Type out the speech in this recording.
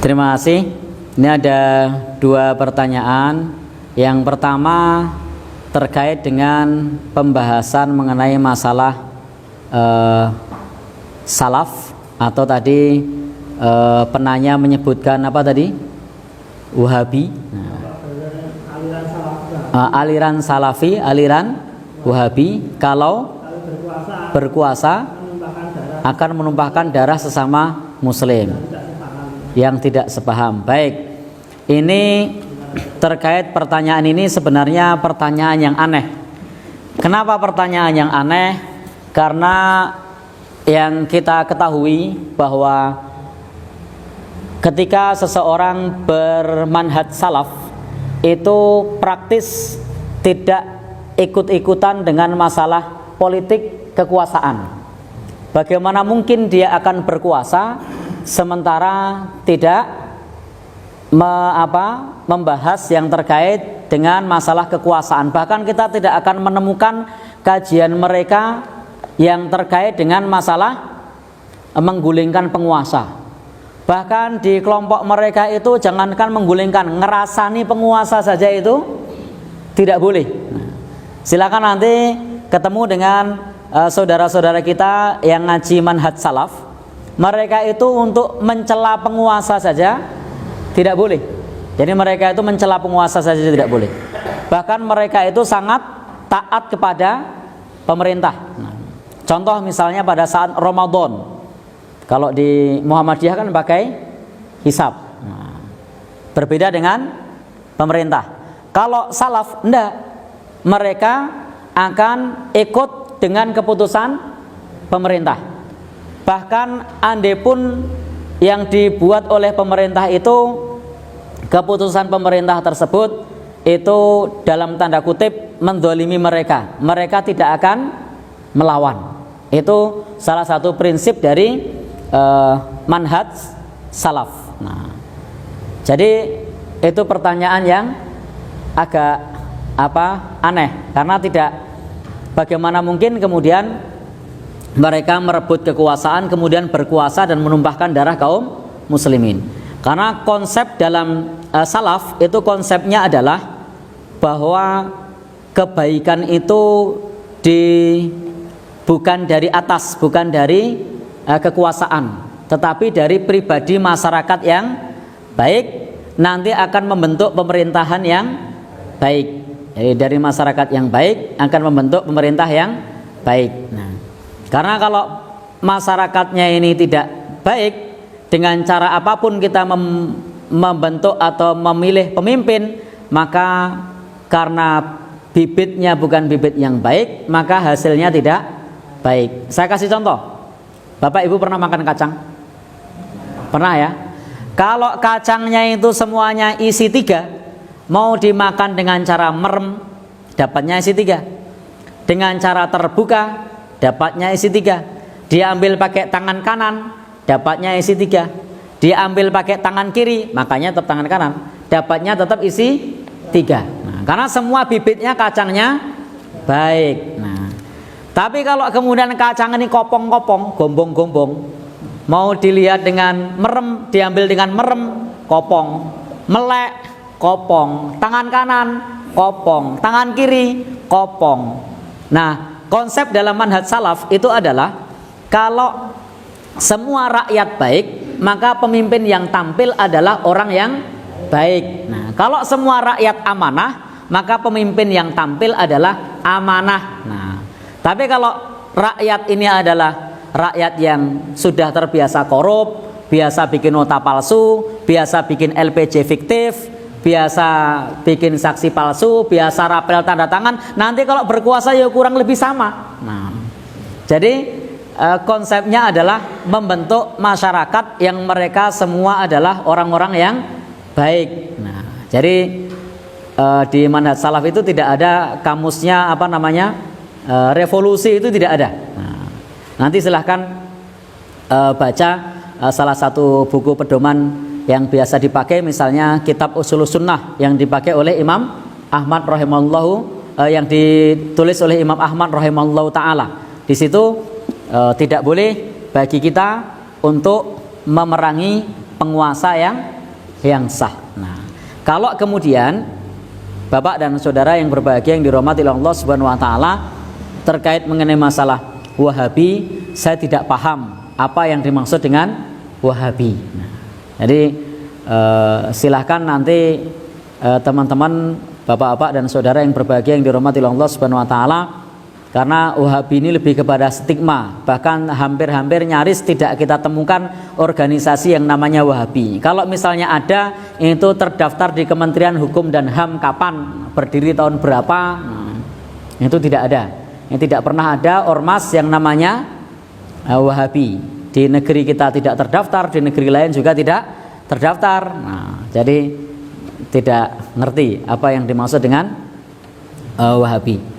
Terima kasih. Ini ada dua pertanyaan. Yang pertama terkait dengan pembahasan mengenai masalah salaf, atau tadi penanya menyebutkan apa tadi? Wahabi. Aliran salafi, aliran Wahabi kalau berkuasa akan menumpahkan darah sesama muslim yang tidak sepaham. Baik, ini terkait pertanyaan ini sebenarnya pertanyaan yang aneh. Kenapa pertanyaan yang aneh? Karena yang kita ketahui bahwa ketika seseorang bermanhaj salaf itu praktis tidak ikut-ikutan dengan masalah politik kekuasaan. Bagaimana mungkin dia akan berkuasa sementara tidak membahas yang terkait dengan masalah kekuasaan. Bahkan kita tidak akan menemukan kajian mereka yang terkait dengan masalah menggulingkan penguasa. Bahkan di kelompok mereka itu jangankan menggulingkan, ngerasani penguasa saja itu tidak boleh. Silakan nanti ketemu dengan saudara-saudara kita yang ngaji manhaj salaf. Mereka itu untuk mencela penguasa saja tidak boleh. Jadi mereka itu mencela penguasa saja tidak boleh. Bahkan mereka itu sangat taat kepada pemerintah. Contoh misalnya pada saat Ramadan, kalau di Muhammadiyah kan pakai hisab, berbeda dengan pemerintah. Kalau salaf enggak, mereka akan ikut dengan keputusan pemerintah. Bahkan andai pun yang dibuat oleh pemerintah itu, keputusan pemerintah tersebut itu dalam tanda kutip mendolimi mereka, mereka tidak akan melawan. Itu salah satu prinsip dari manhaj salaf. Jadi itu pertanyaan yang agak aneh, karena tidak, bagaimana mungkin kemudian mereka merebut kekuasaan kemudian berkuasa dan menumpahkan darah kaum muslimin. Karena konsep dalam salaf itu konsepnya adalah bahwa kebaikan itu bukan dari atas, bukan dari kekuasaan, tetapi dari pribadi masyarakat yang baik nanti akan membentuk pemerintahan yang baik. Jadi dari masyarakat yang baik akan membentuk pemerintah yang baik. Karena kalau masyarakatnya ini tidak baik, dengan cara apapun kita membentuk atau memilih pemimpin, maka karena bibitnya bukan bibit yang baik, maka hasilnya tidak baik. Saya kasih contoh. Bapak Ibu pernah makan kacang? Pernah ya? Kalau kacangnya itu semuanya isi 3, mau dimakan dengan cara merem, dapatnya isi 3. Dengan cara terbuka, dapatnya isi 3. Diambil pakai tangan kanan, dapatnya isi 3. Diambil pakai tangan kiri, makanya tetap tangan kanan, dapatnya tetap isi 3. Karena semua bibitnya kacangnya baik. Tapi kalau kemudian kacang ini kopong-kopong, gombong-gombong, mau dilihat dengan merem, diambil dengan merem, kopong, melek, kopong, tangan kanan, kopong, tangan kiri, kopong. Nah, konsep dalam manhaj salaf itu adalah kalau semua rakyat baik, maka pemimpin yang tampil adalah orang yang baik. Nah, kalau semua rakyat amanah, maka pemimpin yang tampil adalah amanah. Tapi kalau rakyat ini adalah rakyat yang sudah terbiasa korup, biasa bikin nota palsu, biasa bikin LPG fiktif, biasa bikin saksi palsu, biasa rapel tanda tangan, nanti kalau berkuasa ya kurang lebih sama. Jadi konsepnya adalah membentuk masyarakat yang mereka semua adalah orang-orang yang baik. Jadi di manhaj salaf itu tidak ada kamusnya revolusi, itu tidak ada. Nanti silahkan baca salah satu buku pedoman yang biasa dipakai, misalnya kitab Ushulus Sunnah yang dipakai oleh Imam Ahmad rahimallahu, yang ditulis oleh Imam Ahmad rahimallahu taala. Di situ tidak boleh bagi kita untuk memerangi penguasa yang yang sah. Nah, kalau kemudian Bapak dan saudara yang berbahagia yang dirahmati oleh Allah Subhanahu wa taala, terkait mengenai masalah Wahabi, saya tidak paham apa yang dimaksud dengan Wahabi. Nah, jadi silahkan nanti teman-teman, bapak-bapak dan saudara yang berbahagia yang dirahmati oleh Allah Subhanahu wa taala, karena Wahabi ini lebih kepada stigma, bahkan hampir-hampir nyaris tidak kita temukan organisasi yang namanya Wahabi. Kalau misalnya ada, itu terdaftar di Kementerian Hukum dan HAM kapan, berdiri tahun berapa, itu tidak ada. Yang tidak pernah ada ormas yang namanya Wahabi. Di negeri kita tidak terdaftar, di negeri lain juga tidak terdaftar. Nah, jadi tidak ngerti apa yang dimaksud dengan Wahabi.